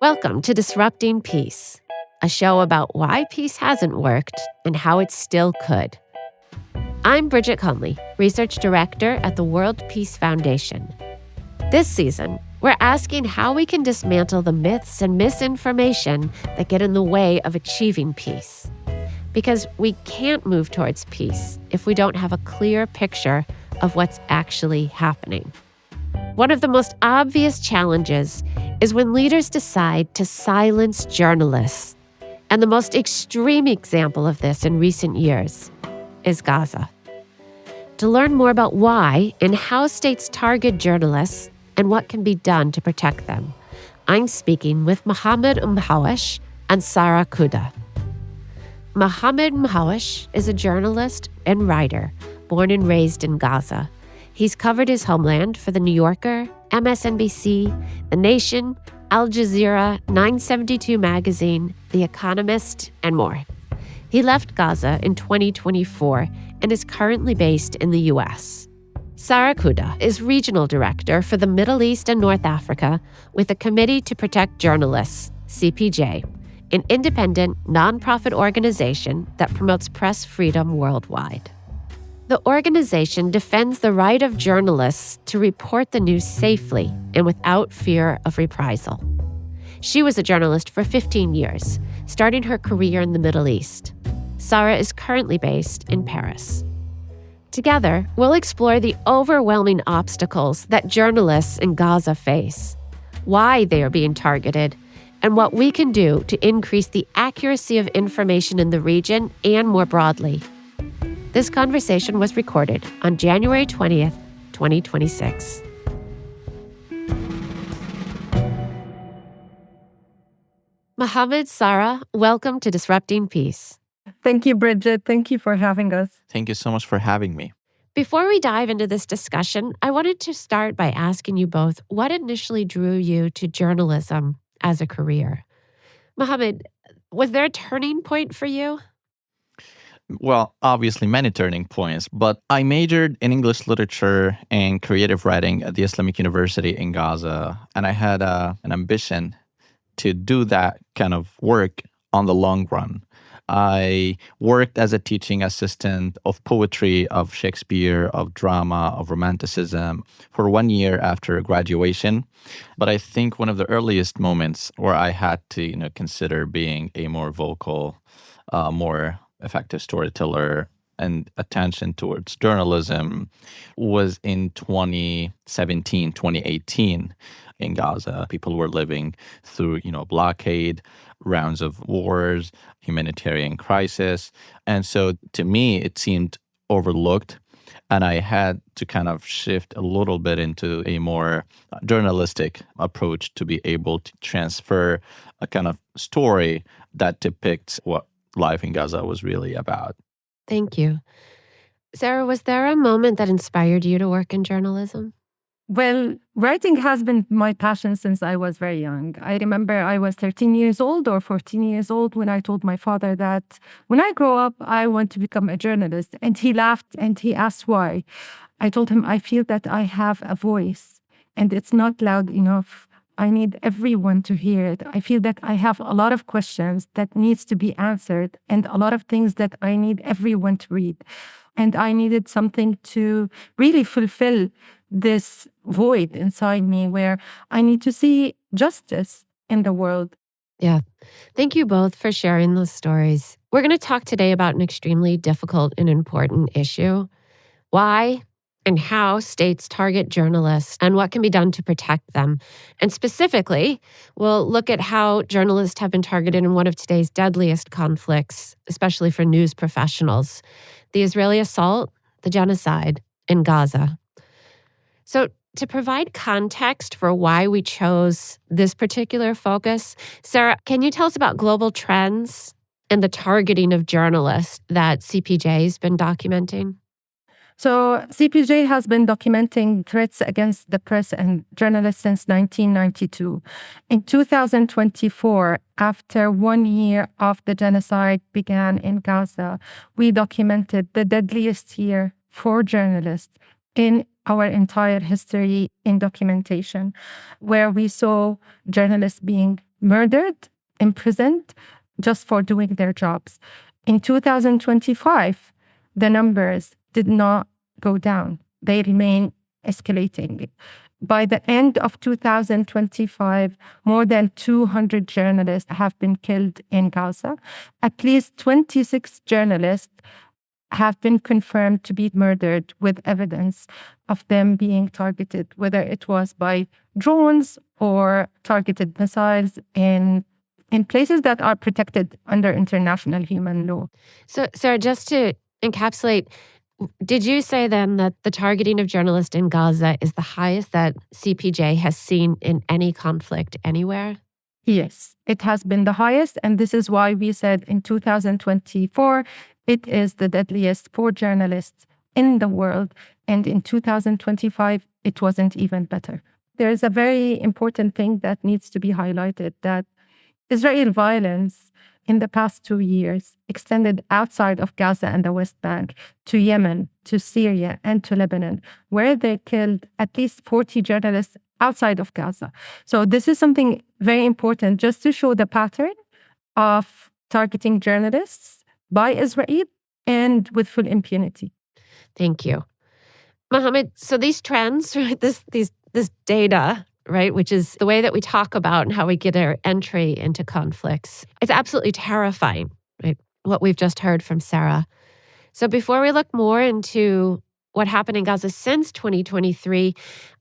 Welcome to Disrupting Peace, a show about why peace hasn't worked and how it still could. I'm Bridget Conley, Research Director at the World Peace Foundation. This season, we're asking how we can dismantle the myths and misinformation that get in the way of achieving peace. Because we can't move towards peace if we don't have a clear picture of what's actually happening. One of the most obvious challenges is when leaders decide to silence journalists. And the most extreme example of this in recent years is Gaza. To learn more about why and how states target journalists and what can be done to protect them, I'm speaking with Mohammed Mhawish and Sara Qudah. Mohammed Mhawish is a journalist and writer born and raised in Gaza. He's covered his homeland for The New Yorker, MSNBC, The Nation, Al Jazeera, 972 Magazine, The Economist, and more. He left Gaza in 2024 and is currently based in the U.S. Sara Qudah is Regional Director for the Middle East and North Africa with the Committee to Protect Journalists, CPJ, an independent, nonprofit organization that promotes press freedom worldwide. The organization defends the right of journalists to report the news safely and without fear of reprisal. She was a journalist for 15 years, starting her career in the Middle East. Sara is currently based in Paris. Together, we'll explore the overwhelming obstacles that journalists in Gaza face, why they are being targeted, and what we can do to increase the accuracy of information in the region and more broadly. This conversation was recorded on January 20th, 2026. Mohammed, Sara, welcome to Disrupting Peace. Thank you, Bridget. Thank you for having us. Thank you so much for having me. Before we dive into this discussion, I wanted to start by asking you both what initially drew you to journalism as a career. Mohammed, was there a turning point for you? Well, obviously many turning points, but I majored in English literature and creative writing at the Islamic University in Gaza, and I had an ambition to do that kind of work on the long run. I worked as a teaching assistant of poetry, of Shakespeare, of drama, of romanticism for 1 year after graduation. But I think one of the earliest moments where I had to, consider being a more vocal, more effective storyteller and attention towards journalism was in 2017, 2018 in Gaza. People were living through, blockade, rounds of wars, humanitarian crisis. And so to me, it seemed overlooked. And I had to kind of shift a little bit into a more journalistic approach to be able to transfer a kind of story that depicts what life in Gaza was really about. Thank you. Sara, was there a moment that inspired you to work in journalism? Well, writing has been my passion since I was very young. I remember I was 13 years old or 14 years old when I told my father that when I grow up, I want to become a journalist. And he laughed and he asked why. I told him, I feel that I have a voice and it's not loud enough. I need everyone to hear it. I feel that I have a lot of questions that needs to be answered and a lot of things that I need everyone to read. And I needed something to really fulfill this void inside me where I need to see justice in the world. Yeah. Thank you both for sharing those stories. We're going to talk today about an extremely difficult and important issue. Why and how states target journalists and what can be done to protect them. And specifically, we'll look at how journalists have been targeted in one of today's deadliest conflicts, especially for news professionals, the Israeli assault, the genocide in Gaza. So to provide context for why we chose this particular focus, Sara, can you tell us about global trends and the targeting of journalists that CPJ has been documenting? So CPJ has been documenting threats against the press and journalists since 1992. In 2024, after 1 year of the genocide began in Gaza, we documented the deadliest year for journalists in our entire history in documentation, where we saw journalists being murdered, imprisoned, just for doing their jobs. In 2025, the numbers did not go down. They remain escalating. By the end of 2025, more than 200 journalists have been killed in Gaza. At least 26 journalists have been confirmed to be murdered, with evidence of them being targeted, whether it was by drones or targeted missiles in places that are protected under international human law. So, Sarah, just to encapsulate, did you say then that the targeting of journalists in Gaza is the highest that CPJ has seen in any conflict anywhere? Yes, it has been the highest. And this is why we said in 2024, it is the deadliest for journalists in the world. And in 2025, it wasn't even better. There is a very important thing that needs to be highlighted, that Israeli violence in the past 2 years extended outside of Gaza and the West Bank to Yemen, to Syria, and to Lebanon, where they killed at least 40 journalists outside of Gaza. So this is something very important, just to show the pattern of targeting journalists by Israel and with full impunity. Thank you. Mohammed, so these trends, this data, right, which is the way that we talk about and how we get our entry into conflicts, it's absolutely terrifying, right, what we've just heard from Sara. So before we look more into what happened in Gaza since 2023,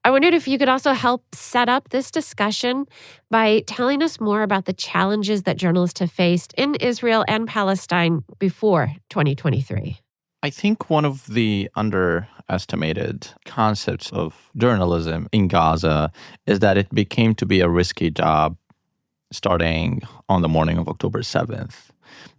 I wondered if you could also help set up this discussion by telling us more about the challenges that journalists have faced in Israel and Palestine before 2023. I think one of the underestimated concepts of journalism in Gaza is that it became to be a risky job starting on the morning of October 7th.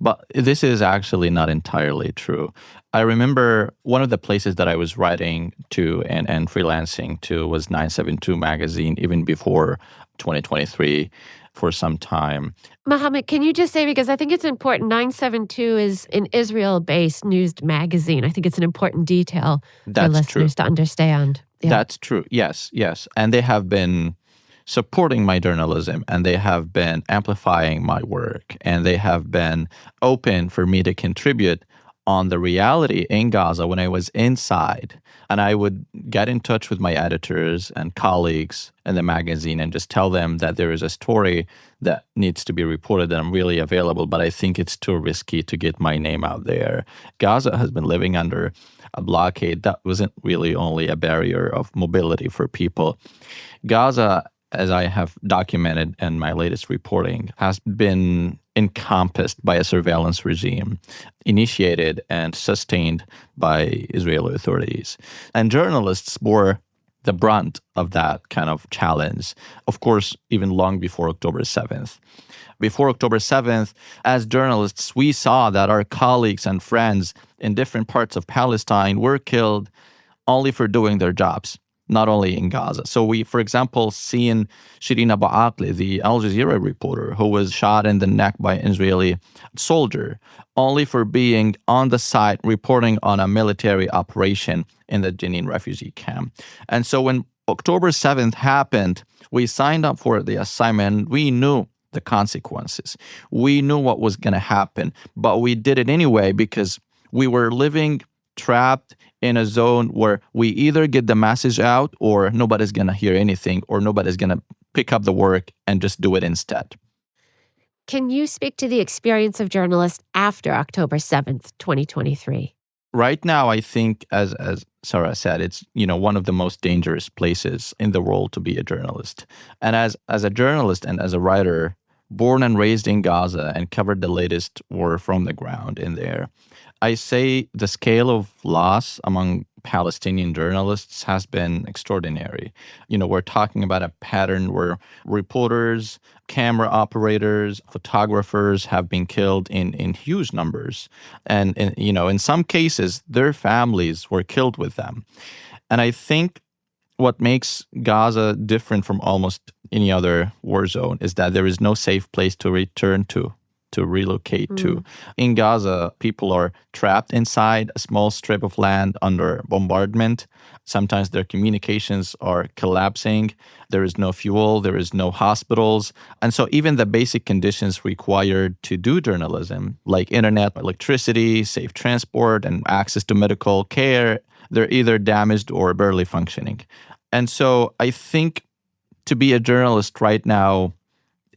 But this is actually not entirely true. I remember one of the places that I was writing to and freelancing to was 972 magazine, even before 2023 for some time. Mohammed, can you just say, because I think it's important, 972 is an Israel-based news magazine. I think it's an important detail for listeners to understand. Yeah. That's true. Yes. And they have been supporting my journalism, and they have been amplifying my work, and they have been open for me to contribute on the reality in Gaza when I was inside. And I would get in touch with my editors and colleagues in the magazine and just tell them that there is a story that needs to be reported, that I'm really available, but I think it's too risky to get my name out there. Gaza has been living under a blockade that wasn't really only a barrier of mobility for people. Gaza, as I have documented in my latest reporting, has been encompassed by a surveillance regime initiated and sustained by Israeli authorities. And journalists bore the brunt of that kind of challenge, of course, even long before October 7th. Before October 7th, as journalists, we saw that our colleagues and friends in different parts of Palestine were killed only for doing their jobs, not only in Gaza. So we, for example, seen Shireen Abu Akleh, the Al Jazeera reporter, who was shot in the neck by an Israeli soldier, only for being on the site reporting on a military operation in the Jenin refugee camp. And so when October 7th happened, we signed up for the assignment. We knew the consequences. We knew what was going to happen, but we did it anyway because we were living trapped in a zone where we either get the message out or nobody's going to hear anything, or nobody's going to pick up the work and just do it instead. Can you speak to the experience of journalists after October 7th, 2023? Right now, I think, as Sara said, it's one of the most dangerous places in the world to be a journalist. And as a journalist and as a writer, born and raised in Gaza and covered the latest war from the ground in there, I say the scale of loss among Palestinian journalists has been extraordinary. We're talking about a pattern where reporters, camera operators, photographers have been killed in huge numbers. And, in some cases, their families were killed with them. And I think what makes Gaza different from almost any other war zone is that there is no safe place to return to to relocate to. In Gaza, people are trapped inside a small strip of land under bombardment. Sometimes their communications are collapsing. There is no fuel, there is no hospitals. And so even the basic conditions required to do journalism, like internet, electricity, safe transport, and access to medical care, they're either damaged or barely functioning. And so I think to be a journalist right now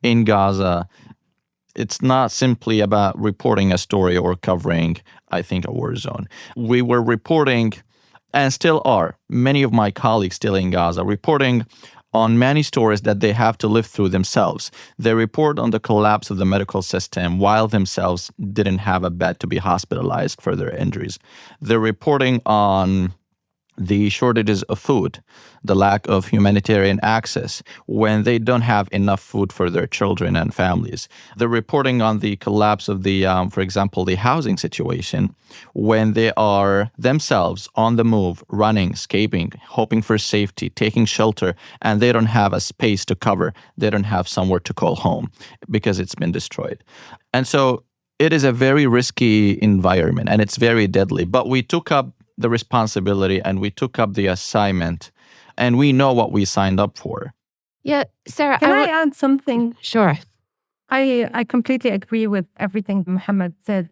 in Gaza, it's not simply about reporting a story or covering, I think, a war zone. We were reporting, and still are, many of my colleagues still in Gaza, reporting on many stories that they have to live through themselves. They report on the collapse of the medical system while themselves didn't have a bed to be hospitalized for their injuries. They're reporting on the shortages of food, the lack of humanitarian access when they don't have enough food for their children and families. They're reporting on the collapse of the, for example, the housing situation when they are themselves on the move, running, escaping, hoping for safety, taking shelter, and they don't have a space to cover. They don't have somewhere to call home because it's been destroyed. And so it is a very risky environment and it's very deadly. But we took up the responsibility and we took up the assignment and we know what we signed up for. Yeah, Sara, Can I add something? Sure. I completely agree with everything Mohammed said.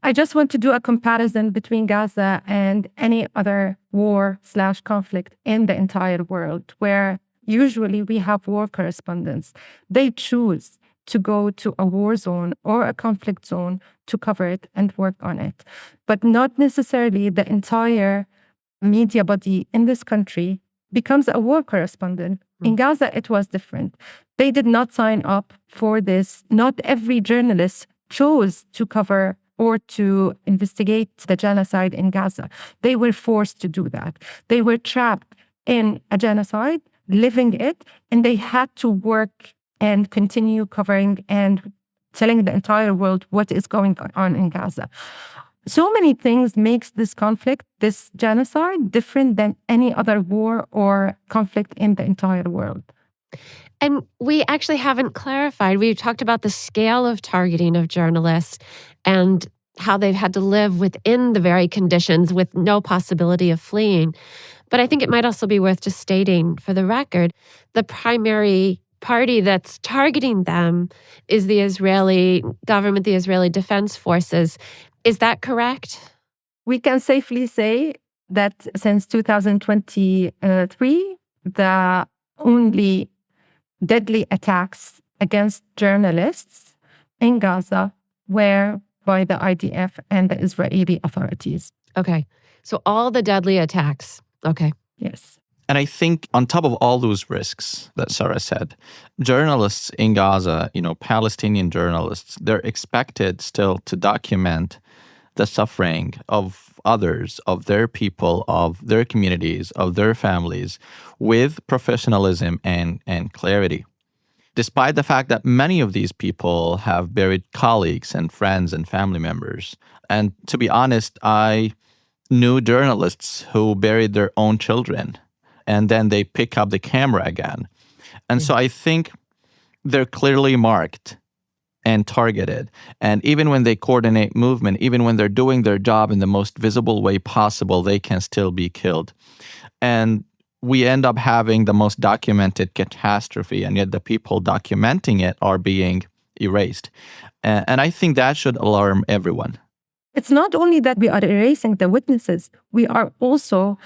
I just want to do a comparison between Gaza and any other war/conflict in the entire world, where usually we have war correspondents. They choose to go to a war zone or a conflict zone to cover it and work on it. But not necessarily the entire media body in this country becomes a war correspondent. In Gaza, it was different. They did not sign up for this. Not every journalist chose to cover or to investigate the genocide in Gaza. They were forced to do that. They were trapped in a genocide, living it, and they had to work and continue covering and telling the entire world what is going on in Gaza. So many things makes this conflict, this genocide, different than any other war or conflict in the entire world. And we actually haven't clarified. We've talked about the scale of targeting of journalists and how they've had to live within the very conditions with no possibility of fleeing. But I think it might also be worth just stating for the record, the primary party that's targeting them is the Israeli government, the Israeli Defense Forces. Is that correct? We can safely say that since 2023, the only deadly attacks against journalists in Gaza were by the IDF and the Israeli authorities. Okay. So all the deadly attacks. Okay. Yes. And I think on top of all those risks that Sara said, journalists in Gaza, Palestinian journalists, they're expected still to document the suffering of others, of their people, of their communities, of their families with professionalism and clarity. Despite the fact that many of these people have buried colleagues and friends and family members. And to be honest, I knew journalists who buried their own children and then they pick up the camera again. And so I think they're clearly marked and targeted. And even when they coordinate movement, even when they're doing their job in the most visible way possible, they can still be killed. And we end up having the most documented catastrophe, and yet the people documenting it are being erased. And I think that should alarm everyone. It's not only that we are erasing the witnesses, we are also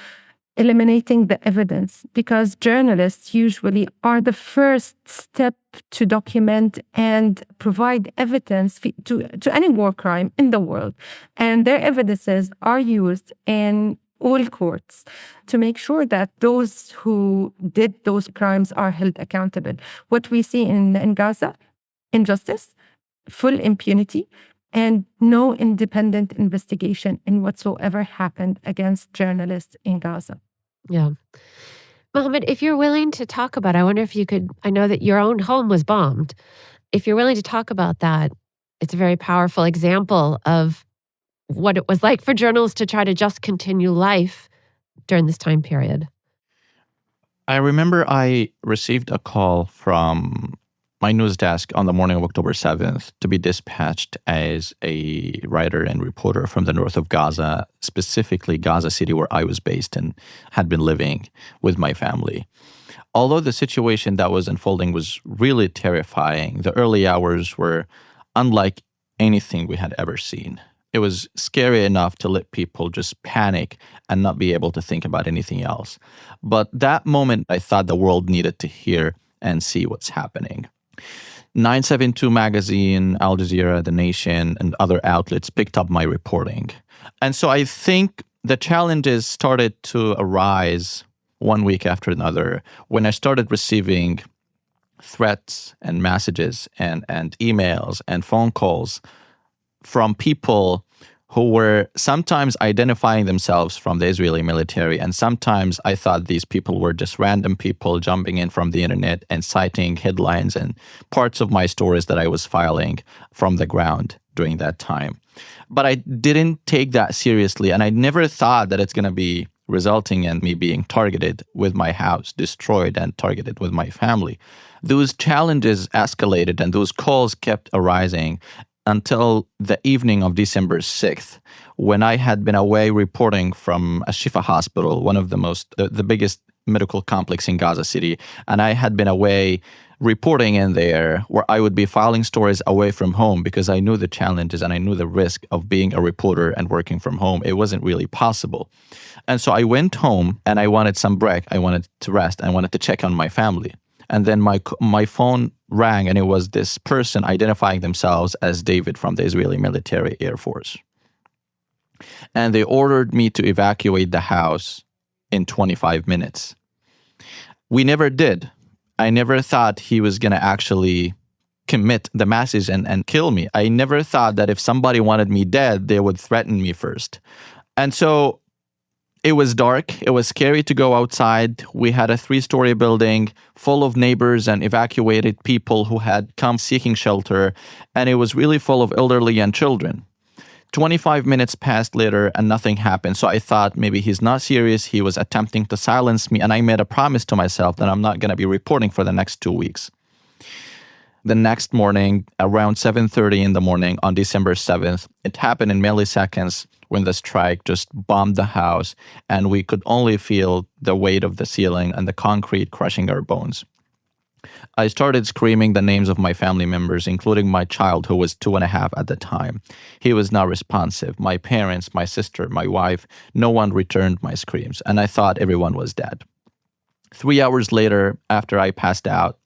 eliminating the evidence, because journalists usually are the first step to document and provide evidence to any war crime in the world. And their evidences are used in all courts to make sure that those who did those crimes are held accountable. What we see in Gaza, injustice, full impunity, and no independent investigation in whatsoever happened against journalists in Gaza. Yeah. Mohammed, if you're willing to talk about it, I wonder if you could, I know that your own home was bombed. If you're willing to talk about that, it's a very powerful example of what it was like for journalists to try to just continue life during this time period. I remember I received a call from my news desk on the morning of October 7th to be dispatched as a writer and reporter from the north of Gaza, specifically Gaza City, where I was based and had been living with my family. Although the situation that was unfolding was really terrifying, the early hours were unlike anything we had ever seen. It was scary enough to let people just panic and not be able to think about anything else. But that moment, I thought the world needed to hear and see what's happening. 972 Magazine, Al Jazeera, The Nation, and other outlets picked up my reporting. And so I think the challenges started to arise one week after another when I started receiving threats and messages and emails and phone calls from people who were sometimes identifying themselves from the Israeli military, and sometimes I thought these people were just random people jumping in from the internet and citing headlines and parts of my stories that I was filing from the ground during that time. But I didn't take that seriously, and I never thought that it's going to be resulting in me being targeted with my house destroyed and targeted with my family. Those challenges escalated and those calls kept arising until the evening of December 6th, when I had been away reporting from a Shifa hospital, one of the biggest medical complex in Gaza City. And I had been away reporting in there where I would be filing stories away from home because I knew the challenges and I knew the risk of being a reporter and working from home. It wasn't really possible. And so I went home and I wanted some break. I wanted to rest. I wanted to check on my family. And then my phone rang, and it was this person identifying themselves as David from the Israeli military Air Force. And they ordered me to evacuate the house in 25 minutes. We never did. I never thought he was going to actually commit the masses and kill me. I never thought that if somebody wanted me dead, they would threaten me first. And so it was dark. It was scary to go outside. We had a 3-story building full of neighbors and evacuated people who had come seeking shelter. And it was really full of elderly and children. 25 minutes passed later and nothing happened. So I thought maybe he's not serious. He was attempting to silence me. And I made a promise to myself that I'm not going to be reporting for the next 2 weeks. The next morning, around 7:30 in the morning on December 7th, it happened in milliseconds when the strike just bombed the house and we could only feel the weight of the ceiling and the concrete crushing our bones. I started screaming the names of my family members, including my child, who was 2.5 at the time. He was not responsive. My parents, my sister, my wife, no one returned my screams, and I thought everyone was dead. 3 hours later, after I passed out,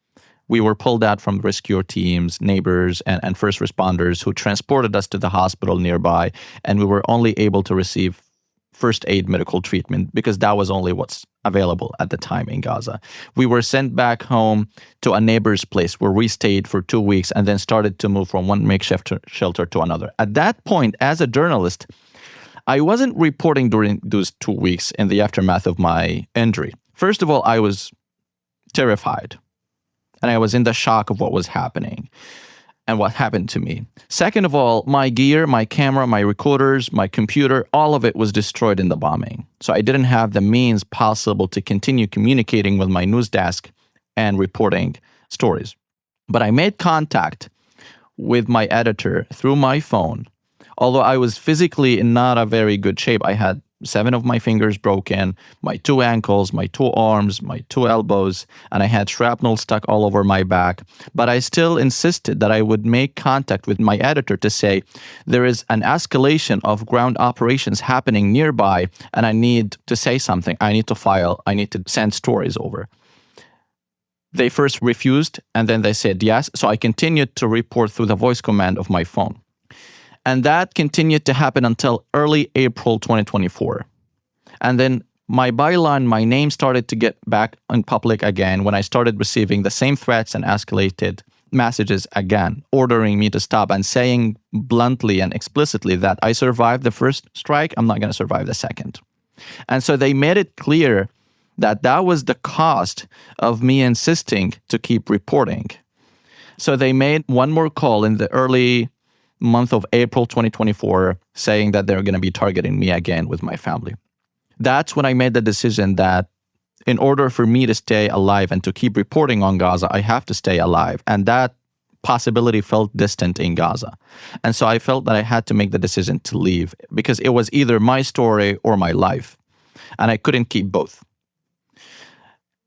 we were pulled out from rescue teams, neighbors, and first responders who transported us to the hospital nearby, and we were only able to receive first aid medical treatment because that was only what's available at the time in Gaza. We were sent back home to a neighbor's place where we stayed for 2 weeks and then started to move from one makeshift shelter to another. At that point, as a journalist, I wasn't reporting during those 2 weeks in the aftermath of my injury. First of all, I was terrified. And I was in the shock of what was happening and what happened to me. Second of all, my gear, my camera, my recorders, my computer, all of it was destroyed in the bombing. So I didn't have the means possible to continue communicating with my news desk and reporting stories. But I made contact with my editor through my phone. Although I was physically in not a very good shape, I had 7 of my fingers broken, my 2 ankles, my 2 arms, my 2 elbows, and I had shrapnel stuck all over my back. But I still insisted that I would make contact with my editor to say, there is an escalation of ground operations happening nearby, and I need to say something. I need to file. I need to send stories over. They first refused, and then they said yes. So I continued to report through the voice command of my phone. And that continued to happen until early April 2024. And then my byline, my name started to get back in public again when I started receiving the same threats and escalated messages again, ordering me to stop and saying bluntly and explicitly that I survived the first strike, I'm not going to survive the second. And so they made it clear that that was the cost of me insisting to keep reporting. So they made one more call in the early month of April 2024, saying that they're going to be targeting me again with my family. That's when I made the decision that In order for me to stay alive and to keep reporting on Gaza, I have to stay alive. And that possibility felt distant in Gaza. And so I felt that I had to make the decision to leave because it was either my story or my life. And I couldn't keep both.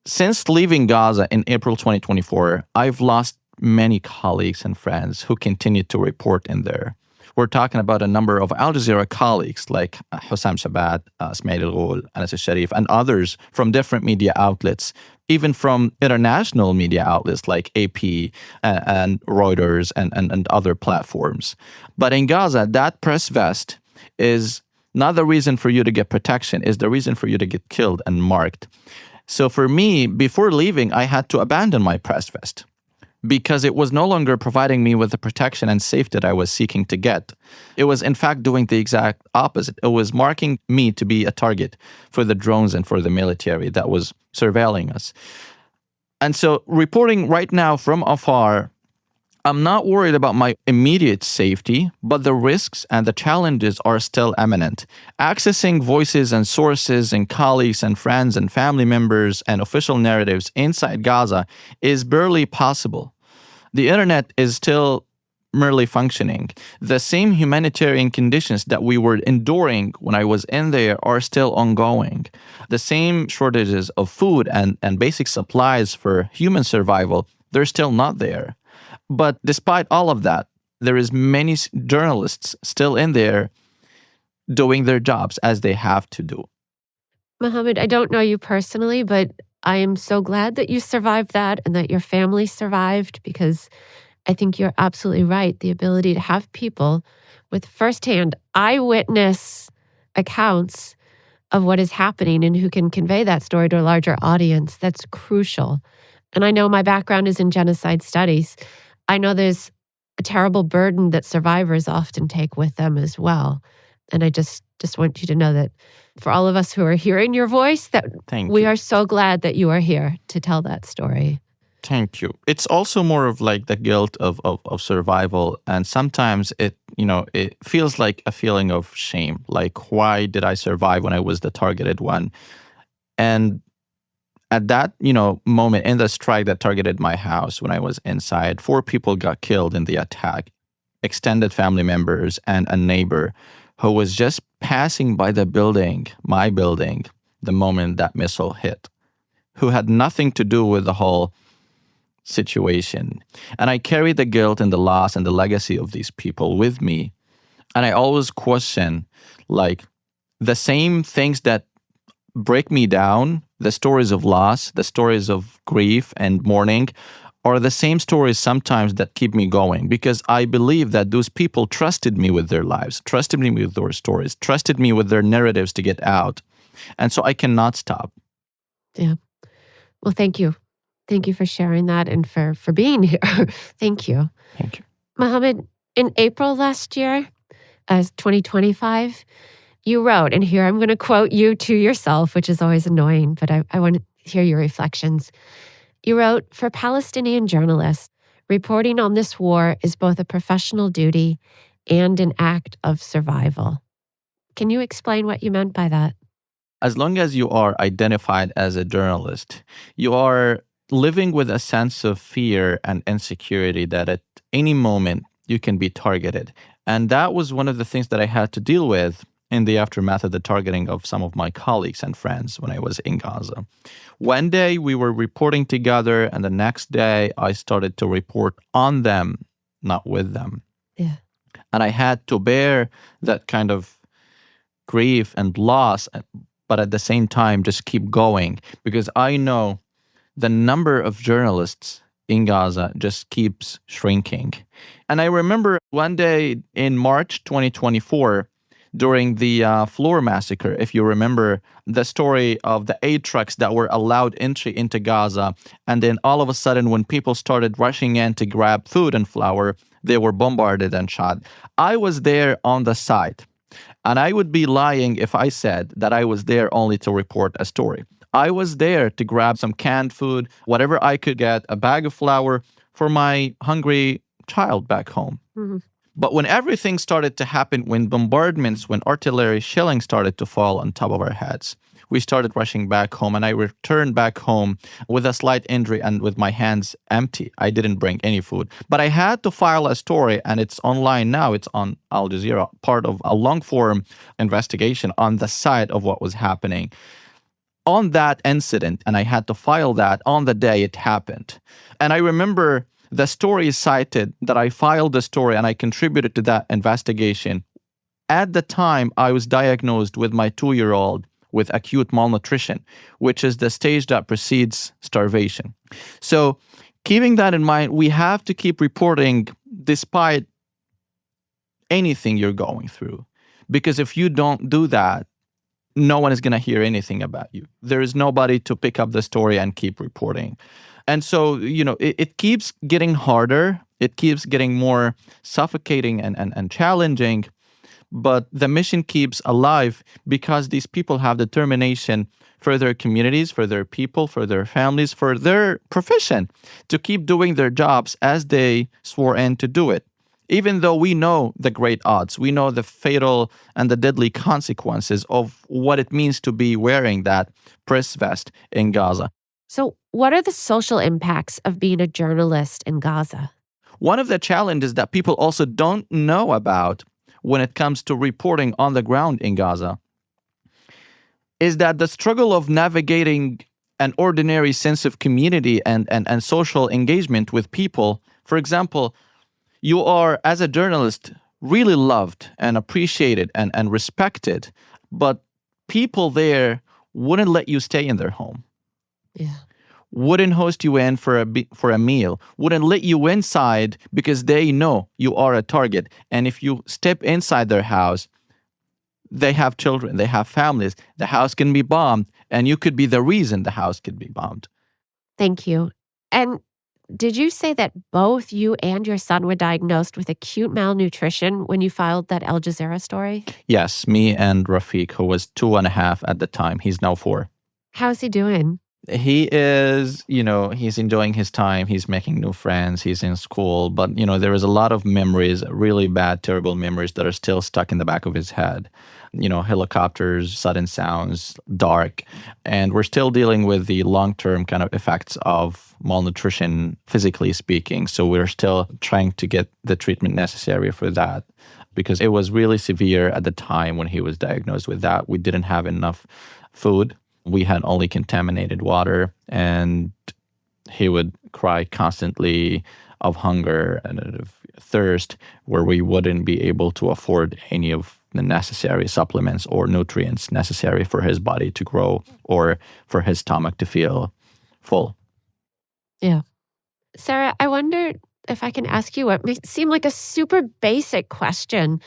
Since leaving Gaza in April 2024, I've lost many colleagues and friends who continued to report in there. We're talking about a number of Al Jazeera colleagues like Hussam Shabat, Ismail Al-Ghul, Anas Al-Sharif, and others from different media outlets, even from international media outlets like AP and Reuters and other platforms. But in Gaza, that press vest is not the reason for you to get protection, is the reason for you to get killed and marked. So for me, before leaving, I had to abandon my press vest because it was no longer providing me with the protection and safety that I was seeking to get. It was, in fact, doing the exact opposite. It was marking me to be a target for the drones and for the military that was surveilling us. And so reporting right now from afar, I'm not worried about my immediate safety, but the risks and the challenges are still imminent. Accessing voices and sources and colleagues and friends and family members and official narratives inside Gaza is barely possible. The internet is still merely functioning. The same humanitarian conditions that we were enduring when I was in there are still ongoing. The same shortages of food and basic supplies for human survival, they're still not there. But despite all of that, there is many journalists still in there doing their jobs as they have to do. Mohammed, I don't know you personally, but I am so glad that you survived that and that your family survived, because I think you're absolutely right. The ability to have people with firsthand eyewitness accounts of what is happening and who can convey that story to a larger audience, that's crucial. And I know my background is in genocide studies. I know there's a terrible burden that survivors often take with them as well. And I just want you to know that for all of us who are hearing your voice, that we are so glad that you are here to tell that story. Thank you. It's also more of like the guilt of survival. And sometimes it feels like a feeling of shame. Like, why did I survive when I was the targeted one? And at that, moment in the strike that targeted my house when I was inside, 4 people got killed in the attack, extended family members and a neighbor who was just passing by the building, my building, the moment that missile hit, who had nothing to do with the whole situation. And I carry the guilt and the loss and the legacy of these people with me. And I always question, like, the same things that break me down, the stories of loss, the stories of grief and mourning, are the same stories sometimes that keep me going, because I believe that those people trusted me with their lives, trusted me with their stories, trusted me with their narratives to get out. And so I cannot stop. Yeah. Well, thank you. Thank you for sharing that and for being here. Thank you. Thank you. Mohammed, in April last year, as 2025, you wrote, and here I'm going to quote you to yourself, which is always annoying, but I want to hear your reflections. You wrote, "For Palestinian journalists, reporting on this war is both a professional duty and an act of survival." Can you explain what you meant by that? As long as you are identified as a journalist, you are living with a sense of fear and insecurity that at any moment you can be targeted. And that was one of the things that I had to deal with in the aftermath of the targeting of some of my colleagues and friends when I was in Gaza. One day we were reporting together, and the next day I started to report on them, not with them. Yeah. And I had to bear that kind of grief and loss, but at the same time just keep going, because I know the number of journalists in Gaza just keeps shrinking. And I remember one day in March 2024, during the Floor massacre, if you remember the story of the aid trucks that were allowed entry into Gaza, and then all of a sudden when people started rushing in to grab food and flour, they were bombarded and shot. I was there on the site, and I would be lying if I said that I was there only to report a story. I was there to grab some canned food, whatever I could get, a bag of flour for my hungry child back home. Mm-hmm. But when everything started to happen, when bombardments, when artillery shelling started to fall on top of our heads, we started rushing back home, and I returned back home with a slight injury and with my hands empty. I didn't bring any food. But I had to file a story, and it's online now. It's on Al Jazeera, part of a long-form investigation on the site of what was happening on that incident, and I had to file that on the day it happened. And I remember the story is cited that I filed the story and I contributed to that investigation. At the time, I was diagnosed with my 2-year-old with acute malnutrition, which is the stage that precedes starvation. So keeping that in mind, we have to keep reporting despite anything you're going through. Because if you don't do that, no one is going to hear anything about you. There is nobody to pick up the story and keep reporting. And so, it keeps getting harder. It keeps getting more suffocating and challenging. But the mission keeps alive because these people have determination for their communities, for their people, for their families, for their profession, to keep doing their jobs as they swore in to do it. Even though we know the great odds, we know the fatal and the deadly consequences of what it means to be wearing that press vest in Gaza. So, what are the social impacts of being a journalist in Gaza? One of the challenges that people also don't know about when it comes to reporting on the ground in Gaza is that the struggle of navigating an ordinary sense of community and social engagement with people, for example, you are, as a journalist, really loved and appreciated and respected, but people there wouldn't let you stay in their home. Yeah. Wouldn't host you in for a meal, wouldn't let you inside because they know you are a target. And if you step inside their house, they have children, they have families, the house can be bombed, and you could be the reason the house could be bombed. Thank you. And did you say that both you and your son were diagnosed with acute malnutrition when you filed that Al Jazeera story? Yes, me and Rafiq, who was 2.5 at the time. He's now 4. How's he doing? He is, he's enjoying his time. He's making new friends. He's in school. But, there is a lot of memories, really bad, terrible memories that are still stuck in the back of his head. Helicopters, sudden sounds, dark. And we're still dealing with the long-term kind of effects of malnutrition, physically speaking. So we're still trying to get the treatment necessary for that, because it was really severe at the time when he was diagnosed with that. We didn't have enough food. We had only contaminated water, and he would cry constantly of hunger and of thirst, where we wouldn't be able to afford any of the necessary supplements or nutrients necessary for his body to grow or for his stomach to feel full. Yeah. Sara, I wonder if I can ask you what may seem like a super basic question.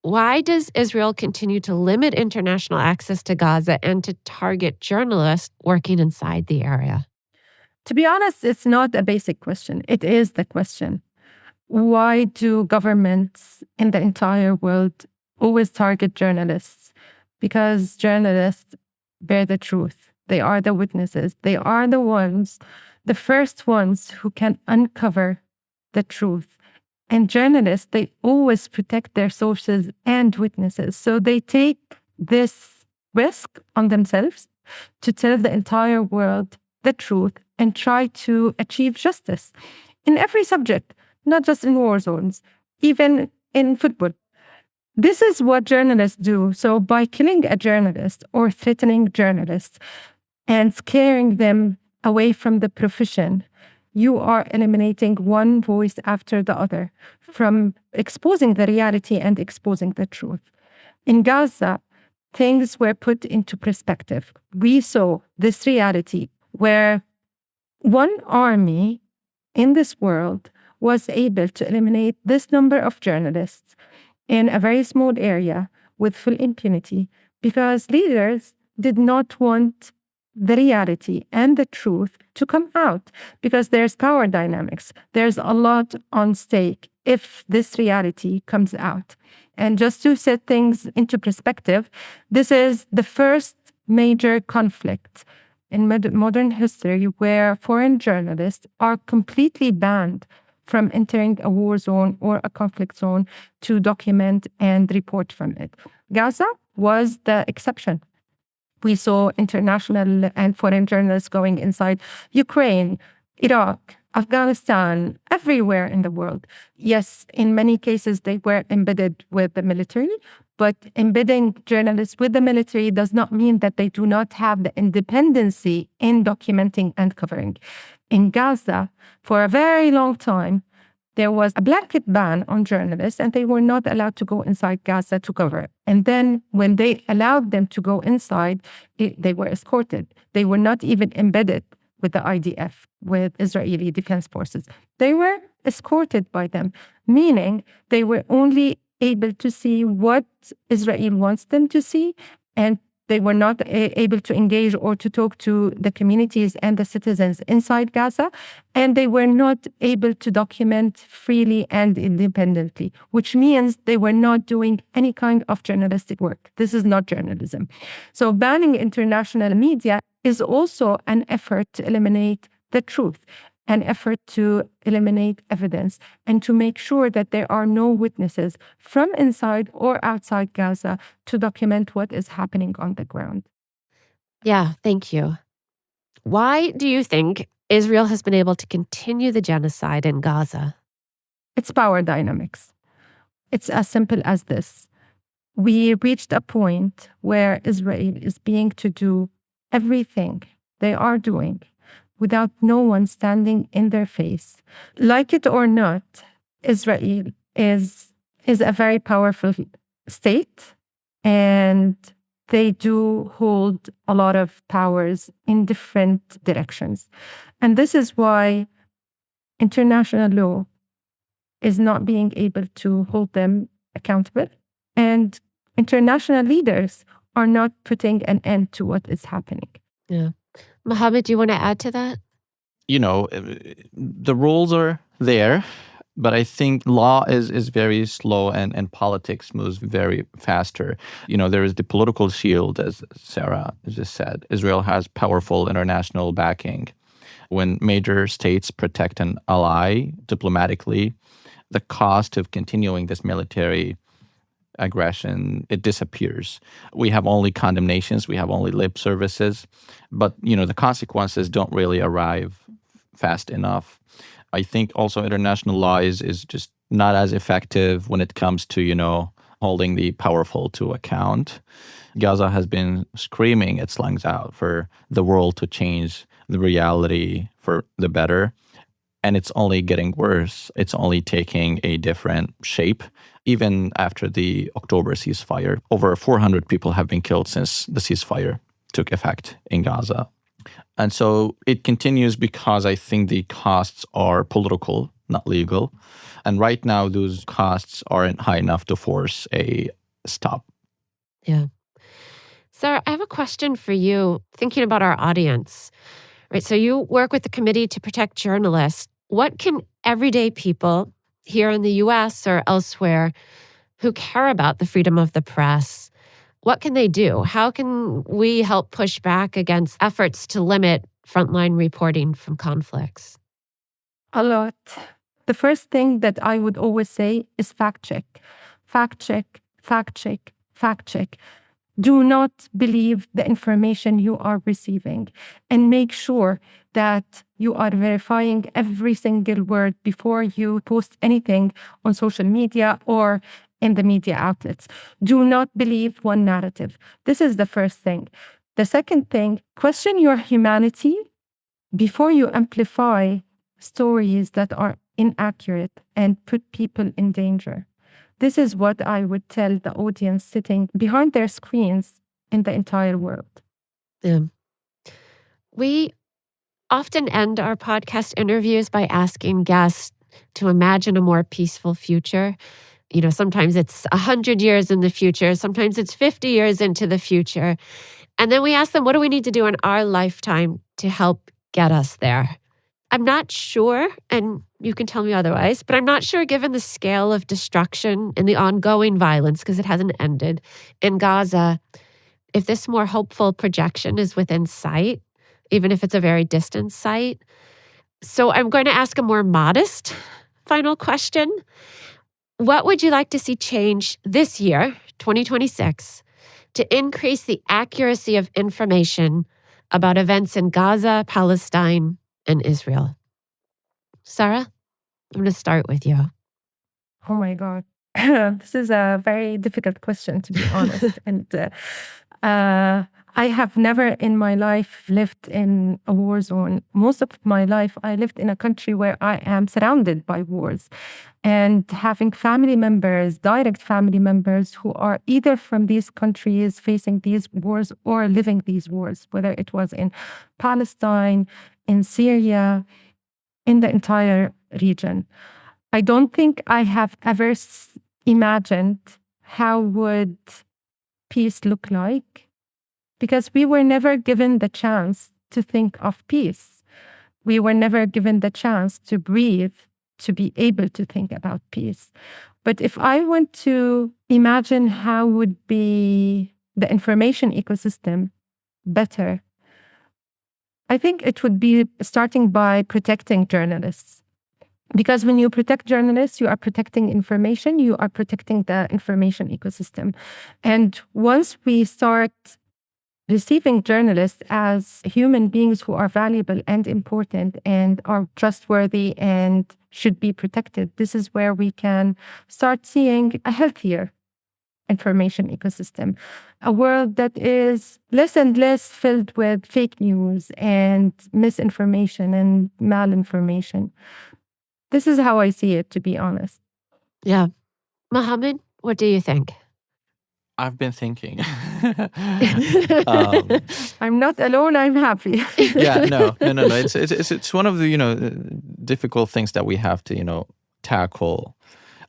Why does Israel continue to limit international access to Gaza and to target journalists working inside the area? To be honest, it's not a basic question. It is the question. Why do governments in the entire world always target journalists? Because journalists bear the truth. They are the witnesses. They are the first ones who can uncover the truth. And journalists, they always protect their sources and witnesses. So they take this risk on themselves to tell the entire world the truth and try to achieve justice in every subject, not just in war zones, even in football. This is what journalists do. So by killing a journalist or threatening journalists and scaring them away from the profession, you are eliminating one voice after the other from exposing the reality and exposing the truth. In Gaza, things were put into perspective. We saw this reality where one army in this world was able to eliminate this number of journalists in a very small area with full impunity because leaders did not want the reality and the truth to come out because there's power dynamics. There's a lot on stake if this reality comes out. And just to set things into perspective, this is the first major conflict in modern history where foreign journalists are completely banned from entering a war zone or a conflict zone to document and report from it. Gaza was the exception. We saw international and foreign journalists going inside Ukraine, Iraq, Afghanistan, everywhere in the world. Yes, in many cases, they were embedded with the military, but embedding journalists with the military does not mean that they do not have the independency in documenting and covering. In Gaza, for a very long time, there was a blanket ban on journalists and they were not allowed to go inside Gaza to cover. And then when they allowed them to go inside, they were escorted. They were not even embedded with the IDF, with Israeli Defense Forces. They were escorted by them, meaning they were only able to see what Israel wants them to see, and they were not able to engage or to talk to the communities and the citizens inside Gaza, and they were not able to document freely and independently, which means they were not doing any kind of journalistic work. This is not journalism. So banning international media is also an effort to eliminate the truth, an effort to eliminate evidence, and to make sure that there are no witnesses from inside or outside Gaza to document what is happening on the ground. Yeah, thank you. Why do you think Israel has been able to continue the genocide in Gaza? It's power dynamics. It's as simple as this. We reached a point where Israel is being to do everything they are doing without no one standing in their face. Like it or not, Israel is a very powerful state, and they do hold a lot of powers in different directions. And this is why international law is not being able to hold them accountable, and international leaders are not putting an end to what is happening. Yeah. Mohammed, do you want to add to that? The rules are there, but I think law is very slow and politics moves very faster. There is the political shield, as Sara just said. Israel has powerful international backing. When major states protect an ally diplomatically, the cost of continuing this military aggression, it disappears. We have only condemnations, we have only lip services, but the consequences don't really arrive fast enough. I think also international law is just not as effective when it comes to holding the powerful to account. Gaza has been screaming its lungs out for the world to change the reality for the better. And it's only getting worse. It's only taking a different shape. Even after the October ceasefire, over 400 people have been killed since the ceasefire took effect in Gaza. And so it continues because I think the costs are political, not legal. And right now, those costs aren't high enough to force a stop. Yeah. Sara, I have a question for you, thinking about our audience. Right, so you work with the Committee to Protect Journalists. What can everyday people here in the U.S. or elsewhere who care about the freedom of the press, what can they do? How can we help push back against efforts to limit frontline reporting from conflicts? A lot. The first thing that I would always say is fact check. Fact check, fact check, fact check. Do not believe the information you are receiving, and make sure that you are verifying every single word before you post anything on social media or in the media outlets. Do not believe one narrative. This is the first thing. The second thing, question your humanity before you amplify stories that are inaccurate and put people in danger. This is what I would tell the audience sitting behind their screens in the entire world. Yeah. We often end our podcast interviews by asking guests to imagine a more peaceful future. Sometimes it's 100 years in the future, sometimes it's 50 years into the future. And then we ask them, what do we need to do in our lifetime to help get us there? I'm not sure, and you can tell me otherwise, but I'm not sure given the scale of destruction and the ongoing violence, because it hasn't ended, in Gaza, if this more hopeful projection is within sight, even if it's a very distant sight. So I'm going to ask a more modest final question. What would you like to see change this year, 2026, to increase the accuracy of information about events in Gaza, Palestine, and Israel? Sara, I'm going to start with you. Oh my God. This is a very difficult question, to be honest. And I have never in my life lived in a war zone. Most of my life, I lived in a country where I am surrounded by wars. And having family members, direct family members, who are either from these countries facing these wars or living these wars, whether it was in Palestine, in Syria, in the entire region. I don't think I have ever imagined how would peace look like, because we were never given the chance to think of peace. We were never given the chance to breathe, to be able to think about peace. But if I want to imagine how would be the information ecosystem better, I think it would be starting by protecting journalists. Because when you protect journalists, you are protecting information, you are protecting the information ecosystem. And once we start receiving journalists as human beings who are valuable and important and are trustworthy and should be protected, this is where we can start seeing a healthier information ecosystem, a world that is less and less filled with fake news and misinformation and malinformation. This is how I see it, to be honest. Yeah. Mohammed, what do you think? I've been thinking. I'm not alone. I'm happy. Yeah, no. It's one of the difficult things that we have to tackle,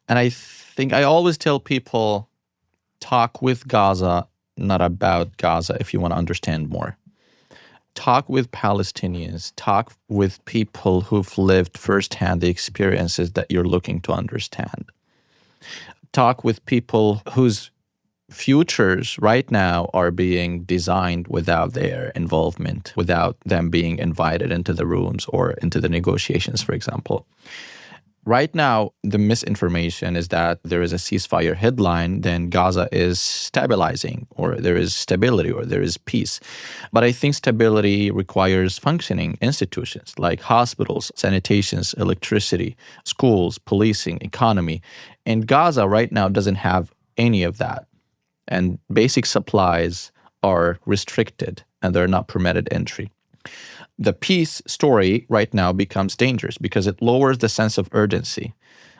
and I think I always tell people, talk with Gaza, not about Gaza, if you want to understand more. Talk with Palestinians, talk with people who've lived firsthand the experiences that you're looking to understand. Talk with people whose futures right now are being designed without their involvement, without them being invited into the rooms or into the negotiations, for example. Right now, the misinformation is that there is a ceasefire headline, then Gaza is stabilizing, or there is stability, or there is peace. But I think stability requires functioning institutions like hospitals, sanitations, electricity, schools, policing, economy. And Gaza right now doesn't have any of that. And basic supplies are restricted and they're not permitted entry. The peace story right now becomes dangerous because it lowers the sense of urgency.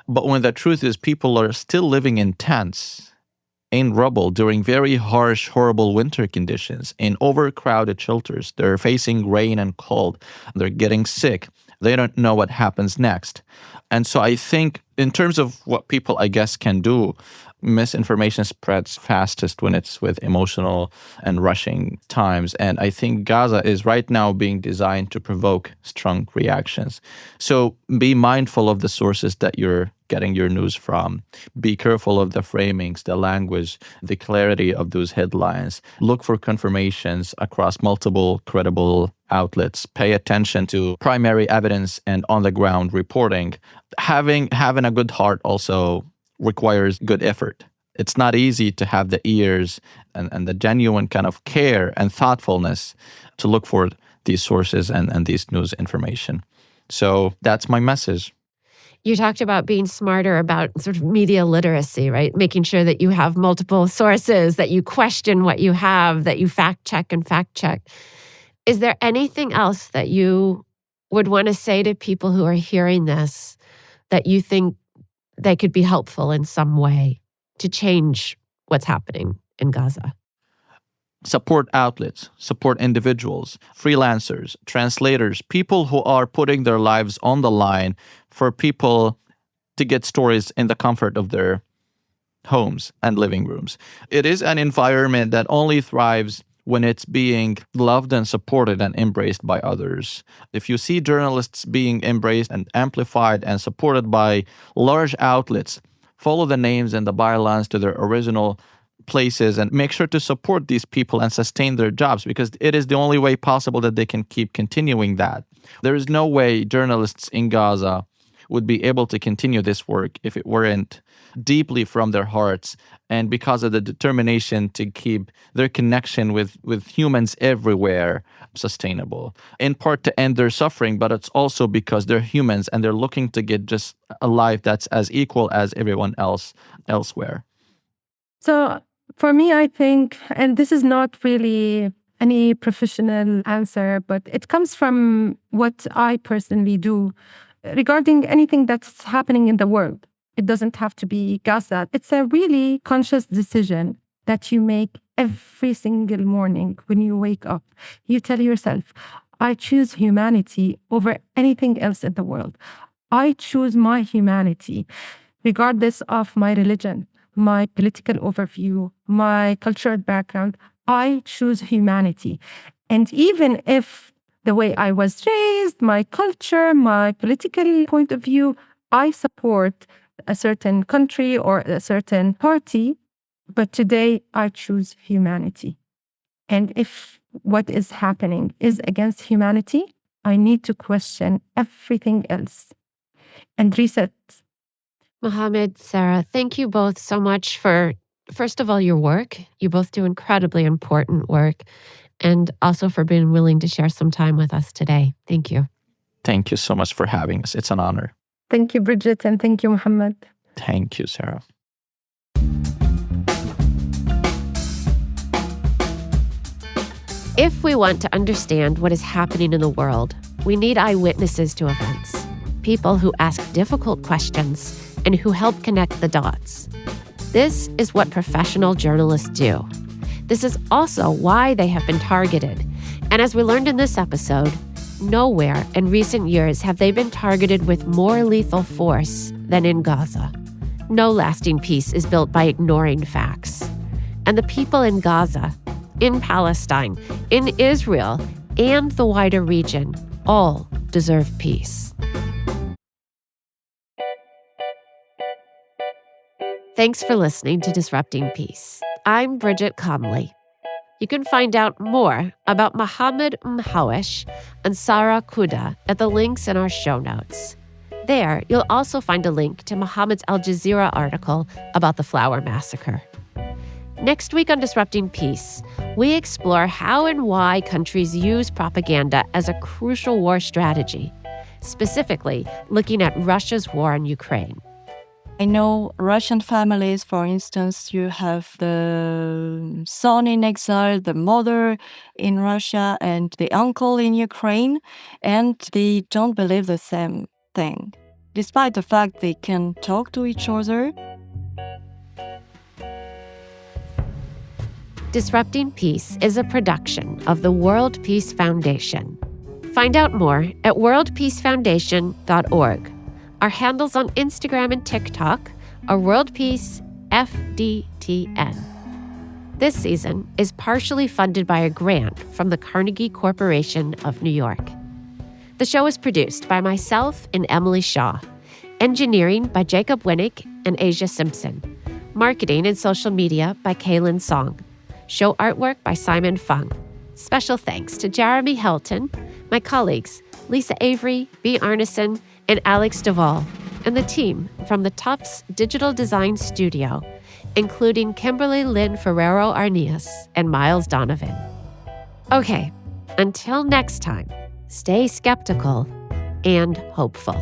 But when the truth is people are still living in tents, in rubble, during very harsh, horrible winter conditions, in overcrowded shelters, they're facing rain and cold, they're getting sick, they don't know what happens next. And so I think in terms of what people, I guess, can do, misinformation spreads fastest when it's with emotional and rushing times. And I think Gaza is right now being designed to provoke strong reactions. So be mindful of the sources that you're getting your news from. Be careful of the framings, the language, the clarity of those headlines. Look for confirmations across multiple credible outlets. Pay attention to primary evidence and on-the-ground reporting. Having a good heart also requires good effort. It's not easy to have the ears and the genuine kind of care and thoughtfulness to look for these sources and these news information. So that's my message. You talked about being smarter about sort of media literacy, right? Making sure that you have multiple sources, that you question what you have, that you fact check. Is there anything else that you would want to say to people who are hearing this that you think they could be helpful in some way to change what's happening in Gaza? Support outlets, support individuals, freelancers, translators, people who are putting their lives on the line for people to get stories in the comfort of their homes and living rooms. It is an environment that only thrives when it's being loved and supported and embraced by others. If you see journalists being embraced and amplified and supported by large outlets, follow the names and the bylines to their original places and make sure to support these people and sustain their jobs, because it is the only way possible that they can keep continuing that. There is no way journalists in Gaza would be able to continue this work if it weren't deeply from their hearts and because of the determination to keep their connection with humans everywhere sustainable. In part to end their suffering, but it's also because they're humans and they're looking to get just a life that's as equal as everyone else elsewhere. So for me, I think, and this is not really any professional answer, but it comes from what I personally do regarding anything that's happening in the world. It doesn't have to be Gaza. It's a really conscious decision that you make every single morning when you wake up. You tell yourself, I choose humanity over anything else in the world. I choose my humanity, regardless of my religion, my political overview, my cultural background. I choose humanity. And even if the way I was raised, my culture, my political point of view, I support a certain country or a certain party, but today I choose humanity. And if what is happening is against humanity, I need to question everything else and reset. Mohammed, Sara, thank you both so much for, first of all, your work. You both do incredibly important work, and also for being willing to share some time with us today. Thank you. Thank you so much for having us. It's an honor. Thank you, Bridget, and thank you, Mohammed. Thank you, Sara. If we want to understand what is happening in the world, we need eyewitnesses to events, people who ask difficult questions and who help connect the dots. This is what professional journalists do. This is also why they have been targeted. And as we learned in this episode, nowhere in recent years have they been targeted with more lethal force than in Gaza. No lasting peace is built by ignoring facts. And the people in Gaza, in Palestine, in Israel, and the wider region all deserve peace. Thanks for listening to Disrupting Peace. I'm Bridget Conley. You can find out more about Mohammed Mhawish and Sara Qudah at the links in our show notes. There, you'll also find a link to Mohammed's Al Jazeera article about the Flower Massacre. Next week on Disrupting Peace, we explore how and why countries use propaganda as a crucial war strategy, specifically looking at Russia's war in Ukraine. I know Russian families, for instance, you have the son in exile, the mother in Russia, and the uncle in Ukraine, and they don't believe the same thing, despite the fact they can talk to each other. Disrupting Peace is a production of the World Peace Foundation. Find out more at worldpeacefoundation.org. Our handles on Instagram and TikTok are World Peace FDTN. This season is partially funded by a grant from the Carnegie Corporation of New York. The show is produced by myself and Emily Shaw. Engineering by Jacob Winnick and Asia Simpson. Marketing and social media by Kaylin Song. Show artwork by Simon Fung. Special thanks to Jeremy Helton, my colleagues Lisa Avery, B. Arneson, and Alex Duvall, and the team from the Tufts Digital Design Studio, including Kimberly Lynn Ferrero Arnias and Miles Donovan. Okay, until next time, stay skeptical and hopeful.